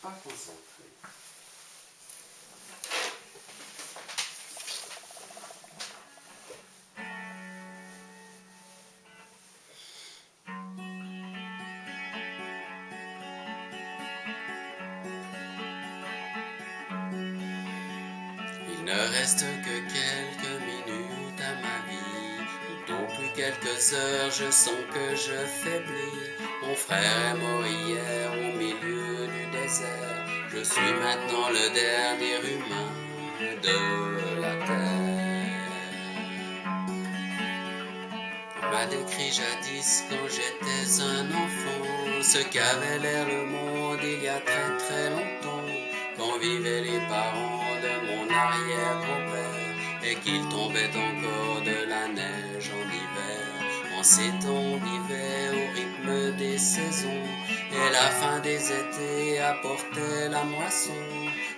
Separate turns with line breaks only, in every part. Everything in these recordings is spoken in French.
pas concentré.
Il ne reste que quelques minutes à ma vie, tout au plus quelques heures, je sens que je faiblis. Mon frère est mort hier au milieu du désert, je suis maintenant le dernier humain de la terre. On m'a décrit jadis quand j'étais un enfant, ce qu'avait l'air le monde il y a très très longtemps, quand vivaient les parents de mon arrière-grand-père, et qu'il tombait encore de la neige en hiver. En ces temps on vivait au rythme des saisons, et la fin des étés apportait la moisson.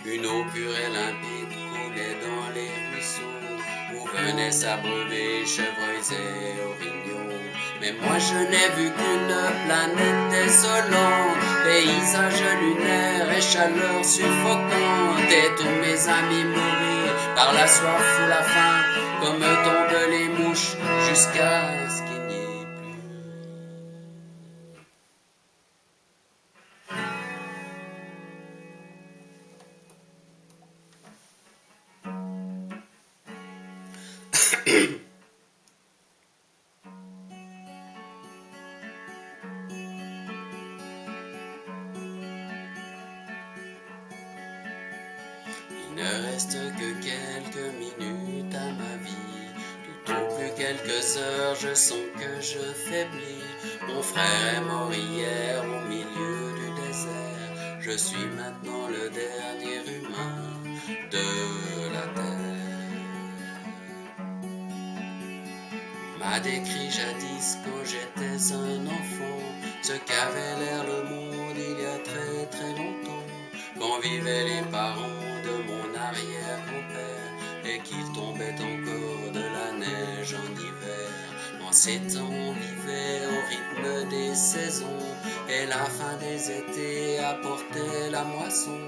Une eau pure et limpide coulait dans les ruisseaux, où venaient s'abreuver chevreuils et orignaux. Mais moi je n'ai vu qu'une planète désolante, paysage lunaire et chaleur suffocante, et tous mes amis mourir par la soif ou la faim, comme tombent les mouches jusqu'à ce qu'il n'y ait plus. Il ne reste que quelques minutes à ma vie, tout au plus quelques heures, je sens que je faiblis. Mon frère est mort hier au milieu du désert, je suis maintenant le dernier humain de la terre. On m'a décrit jadis quand j'étais un enfant, ce qu'avait l'air le monde il y a très très longtemps, quand vivaient les parents de mon arrière-grand-père, et qu'il tombait encore de la neige en hiver. En ces temps on vivait au rythme des saisons, et la fin des étés apportait la moisson.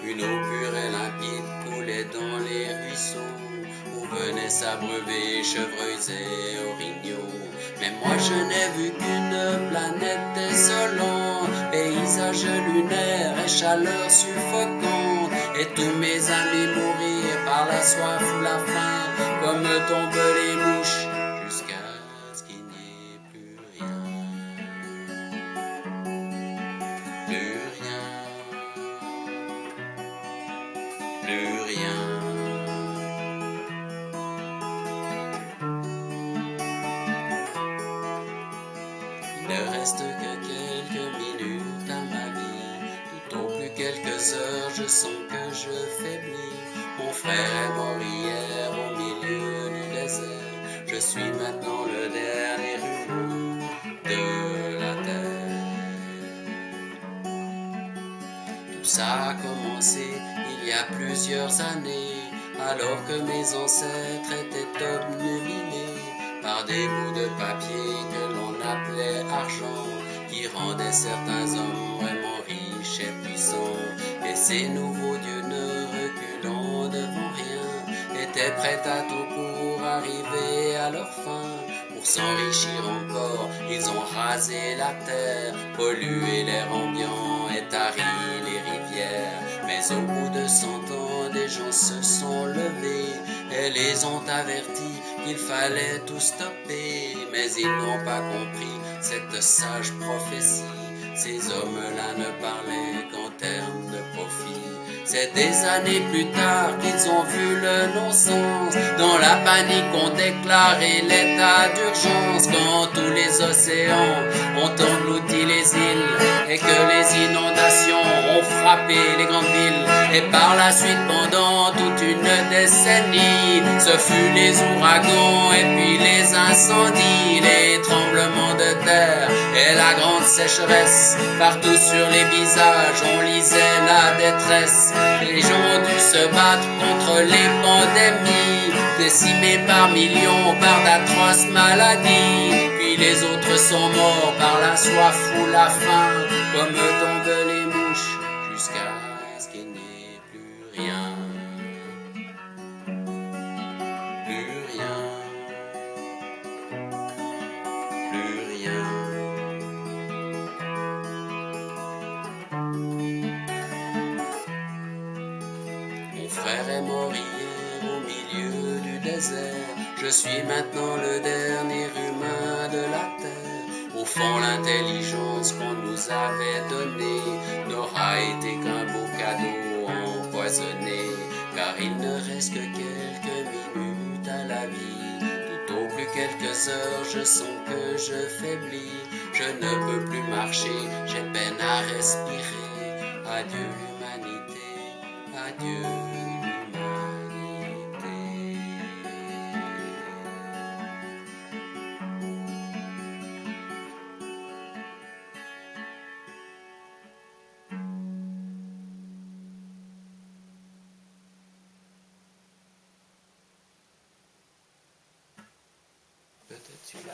Une eau pure et limpide coulait dans les ruisseaux, où venaient s'abreuver chevreuils et orignaux. Mais moi je n'ai vu qu'une planète désolante, paysage lunaire et chaleur suffocante, et tous mes amis mourir par la soif ou la faim, comme tombent les mouches jusqu'à ce qu'il n'y ait plus rien. Plus rien. Plus rien. Il ne reste que quelques minutes à ma vie, tout au plus quelques heures, je sens que je faiblis. Mon frère est mort hier au milieu du désert, je suis maintenant le dernier humain de la terre. Tout ça a commencé il y a plusieurs années, alors que mes ancêtres étaient obnubilés par des bouts de papier que l'on appelait argent, qui rendaient certains hommes vraiment riches et puissants. Et ces nouveaux dieux, ne reculant devant rien, étaient prêts à tout pour arriver à leur fin. Pour s'enrichir encore, ils ont rasé la terre, pollué l'air ambiant et tari les rivières. Mais au bout de 100 ans, des gens se sont levés et les ont avertis qu'il fallait tout stopper. Mais ils n'ont pas compris cette sage prophétie, ces hommes-là ne parlaient qu'en termes de profit. C'est des années plus tard qu'ils ont vu le non-sens. Dans la panique on déclaré l'état d'urgence, quand tous les océans ont englouti les îles et que les inondations ont frappé les grandes villes. Et par la suite, pendant toute une décennie, ce fut les ouragans et puis les incendies, les tremblements de terre et la grande sécheresse. Partout sur les visages on lisait la détresse. Les gens ont dû se battre contre les pandémies, décimés par millions par d'atroces maladies. Puis les autres sont morts par la soif ou la faim, comme tombent les mouches jusqu'à Je suis maintenant le dernier humain de la terre. Au fond, l'intelligence qu'on nous avait donnée n'aura été qu'un beau cadeau empoisonné, car il ne reste que quelques minutes à la vie. Tout au plus quelques heures, je sens que je faiblis. Je ne peux plus marcher, j'ai peine à respirer. Adieu l'humanité, adieu l'humanité. Peut-être celui-là.